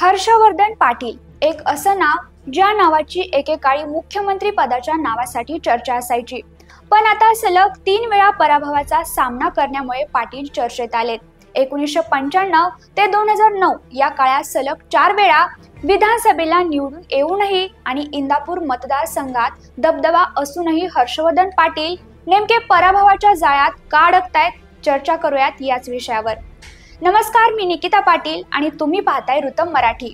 हर्षवर्धन पाटील एक असं नाव ज्या नावाची एकेकाळी मुख्यमंत्री पदाच्या नावासाठी चर्चा असायची, पण आता सलग 3 वेळा पराभवाचा सामना करण्यामुळे पाटील चर्चेत आलेत। 1995 ते 2009 या काळात सलग 4 वेळा विधानसभेला निवडून येऊनही आणि इंदापूर मतदारसंघात दबदबा असूनही हर्षवर्धन पाटील नेमके पराभवाच्या जाळ्यात का अडकतायत, चर्चा करूयात याच विषयावर। नमस्कार, मी निकिता पाटील आणि तुम्ही पाहताय ऋतम मराठी।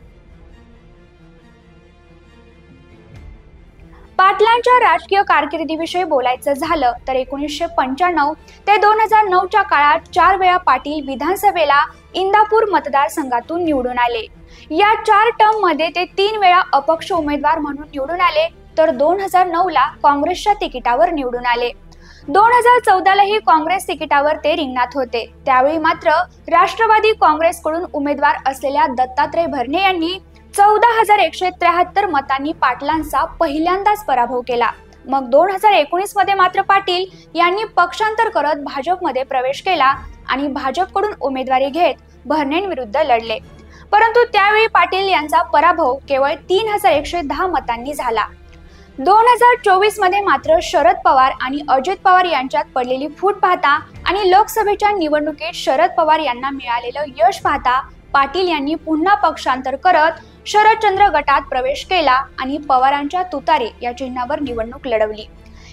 पाटलांच्या राजकीय कारकिर्दीविषयी बोलायचं झालं तर 1995 ते 2009 च्या काळात 4 वेळा पाटील विधानसभेला इंदापूर मतदारसंघातून निवडून आले। या 4 टर्म मध्ये ते 3 वेळा अपक्ष उमेदवार म्हणून निवडून आले, तर 2009 ला काँग्रेसच्या तिकिटावर निवडून आले। 2014 लाही काँग्रेस तिकिटावर ते रिंगणात होते। त्यावेळी मात्र राष्ट्रवादी काँग्रेसकडून उमेदवार असलेल्या दत्तात्रय भरणे यांनी 14,173 मतांनी पाटलांचा पहिल्यांदाच पराभव केला। मग 2019 मध्ये मात्र पाटील यांनी पक्षांतर करत भाजपमध्ये प्रवेश केला आणि भाजपकडून उमेदवारी घेत भरणेंविरुद्ध लढले, परंतु त्यावेळी पाटील यांचा पराभव केवळ 3,110 मतांनी झाला। 2024 मध्ये मात्र शरद पवार आणि अजित पवार यांच्यात पडलेली फूट पाहता आणि लोकसभेच्या निवडणुकीत शरद पवार यांना मिळालेलं यश पाहता पाटील यांनी पुन्हा पक्षांतर करत शरदचंद्र गटात प्रवेश केला आणि पवारांच्या तुतारी या चिन्हावर निवडणूक लढवली।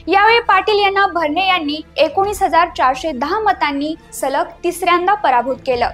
यावेळी पाटील यांना भरणे यांनी 19,410 मतांनी सलग तिसऱ्यांदा पराभूत केलं।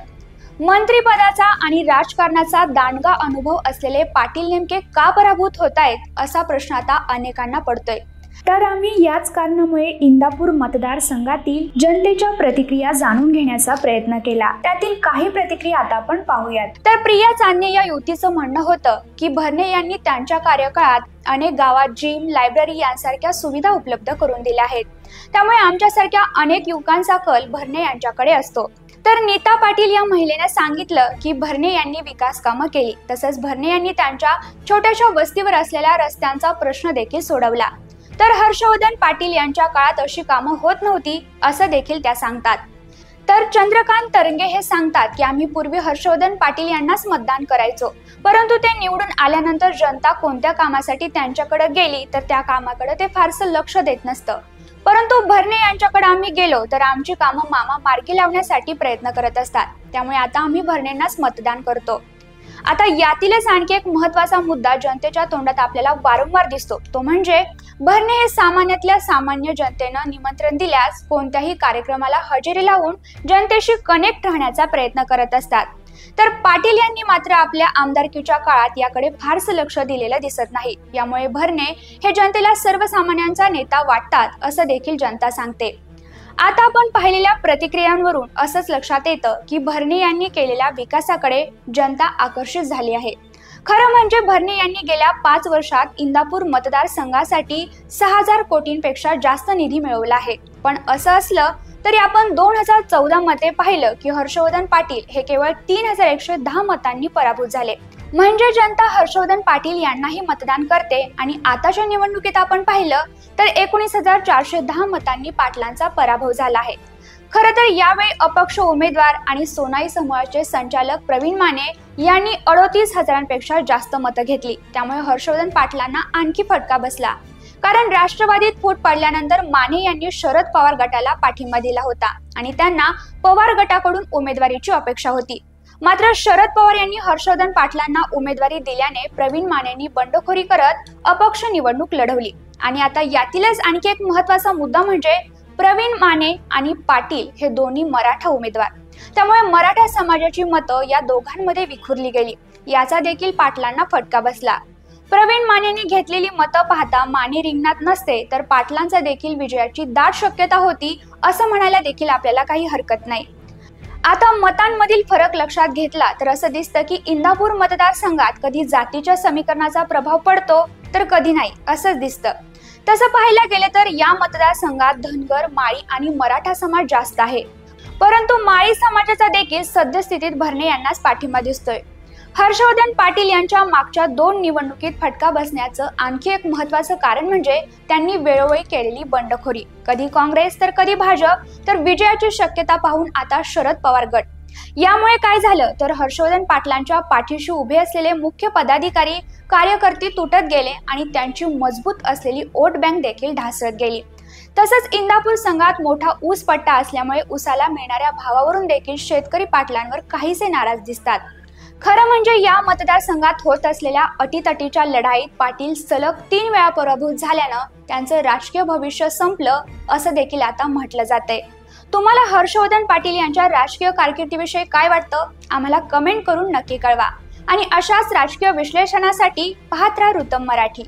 मंत्रिपदाचा आणि राजकारणाचा दांडगा अनुभव असलेले पाटील नेमके का पराभूत होत आहेत असा प्रश्न आता अनेकांना पडतोय। तर आम्ही याच कारणामुळे इंदापूर मतदारसंघातील जनतेच्या प्रतिक्रिया जाणून घेण्याचा प्रयत्न केला। त्यातील काही प्रतिक्रिया आता आपण पाहूयात। तर प्रिया चांदणे या युवतीचं म्हणणं होतं की भरणे यांनी त्यांच्या कार्यकाळात अनेक गावात जिम, लायब्ररी यांसारख्या सुविधा उपलब्ध करून दिल्या आहेत, त्यामुळे आमच्यासारख्या अनेक युवकांचा कल भरणे यांच्याकडे असतो। तर नीता पाटील या महिलेने सांगितलं की भरणे यांनी विकास कामं केली, तसंच भरणे यांनी त्यांच्या छोट्याशा वस्तीवर असलेल्या रस्त्यांचा प्रश्न देखील सोडवला। तर हर्षवर्धन पाटील यांच्या काळात अशी कामं होत नव्हती असं देखील त्या सांगतात। तर चंद्रकांत तरंगे हे सांगतात की आम्ही पूर्वी हर्षवर्धन पाटील यांनाच मतदान करायचो, परंतु ते निवडून आल्यानंतर जनता कोणत्या कामासाठी त्यांच्याकडे गेली तर त्या कामाकडे ते फारसं लक्ष देत नसतं, परंतु भरणे यांच्याकडे आम्ही गेलो तर आमची कामं मामा मार्गी लावण्यासाठी प्रयत्न करत असतात, त्यामुळे आता आम्ही भरणेंनाच मतदान करतो। आता यातीलच आणखी एक महत्त्वाचा मुद्दा जनतेच्या तोंडात आपल्याला वारंवार दिसतो, तो म्हणजे भरणे हे सामान्यातल्या सामान्य जनतेनं निमंत्रण दिल्यास कोणत्याही कार्यक्रमाला हजेरी लावून जनतेशी कनेक्ट राहण्याचा प्रयत्न करत असतात। तर पाटील यांनी मात्र आपल्या आमदारकीच्या काळात याकडे फारसं लक्ष दिलेलं दिसत नाही। यामुळे भरणे हे जनतेला सर्वसामान्यांचा नेता वाटतात असं देखील जनता सांगते। आता आपण पाहिलेल्या प्रतिक्रियांवरून असंच लक्षात येतं की भरणे यांनी केलेल्या विकासाकडे जनता आकर्षित झाली आहे। खरं म्हणजे भरणे यांनी गेल्या 5 वर्षात इंदापूर मतदारसंघासाठी 6,000 कोटींपेक्षा जास्त निधी मिळवला आहे। पण असं असलं तरी आपण 2014 मध्ये पाहिलं की हर्षवर्धन पाटील हे केवळ 3,110 मतांनी पराभूत झाले। म्हणजे जनता हर्षवर्धन पाटील यांनाही मतदान करते आणि आताच्या निवडणुकीत आपण पाहिलं तर 19,410 मतांनी पाटलांचा पराभव झाला आहे। खरं तर यावेळी अपक्ष उमेदवार आणि सोनाई समूहाचे संचालक प्रवीण माने यांनी 38,000पेक्षा जास्त मतं घेतली, त्यामुळे हर्षवर्धन पाटलांना आणखी फटका बसला। कारण राष्ट्रवादीत फूट पडल्यानंतर माने यांनी शरद पवार गटाला पाठिंबा दिला होता आणि त्यांना पवार गटाकडून उमेदवारीची अपेक्षा होती। मात्र शरद पवार यांनी हर्षवर्धन पाटलांना उमेदवारी दिल्याने प्रवीण मानेंनी बंडखोरी करत अपक्ष निवडणूक लढवली। आणि आता यातीलच आणखी एक महत्त्वाचा मुद्दा म्हणजे प्रवीण माने आणि पाटील हे दोन्ही मराठा उमेदवार, त्यामुळे मराठा समाजाची मतं या दोघांमध्ये विखुरली गेली। याचा देखील पाटलांना फटका बसला। प्रवीण मानेंनी घेतलेली मतं पाहता माने रिंगणात नसते तर पाटलांचा देखील विजयाची दाट शक्यता होती असं म्हणायला देखील आपल्याला काही हरकत नाही। आता मतांमधील फरक लक्षात घेतला तर असं दिसतं की इंदापूर मतदारसंघात कधी जातीच्या समीकरणाचा प्रभाव पडतो तर कधी नाही असंच दिसतं। तसं पाहायला गेलं तर या मतदारसंघात धनगर, माळी आणि मराठा समाज जास्त आहे, परंतु माळी समाजाचा देखील सद्यस्थितीत भरणे यांनाच पाठिंबा दिसतोय। हर्षवर्धन पाटील यांच्या मागच्या 2 निवडणुकीत फटका बसण्याचं आणखी एक महत्त्वाचं कारण म्हणजे त्यांनी वेळोवेळी केलेली बंडखोरी, कधी काँग्रेस तर कधी भाजप, तर विजयाची शक्यता पाहून आता शरद पवार गट यामुळे काय झालं तर हर्षवर्धन पाटलांच्या पाठीशी उभे असलेले मुख्य पदाधिकारी कार्यकर्ते तुटत गेले आणि त्यांची मजबूत असलेली वोट बँक देखील ढासळत गेली। तसंच इंदापूर संघात मोठा ऊस पट्टा असल्यामुळे ऊसाला मिळणाऱ्या भावावरून देखील शेतकरी पाटलांवर काहीसे नाराज दिसतात। खरं म्हणजे या मतदारसंघात होत असलेल्या अटीतटीच्या लढाईत पाटील सलग 3 वेळा पराभूत झाल्यानं त्यांचं राजकीय भविष्य संपलं असं देखील आता म्हटलं जातंय। तुम्हाला हर्षवर्धन पाटील यांच्या राजकीय कारकिर्दीविषयी काय वाटतं आम्हाला कमेंट करून नक्की कळवा आणि अशाच राजकीय विश्लेषणासाठी पाहत राहा रुतम मराठी।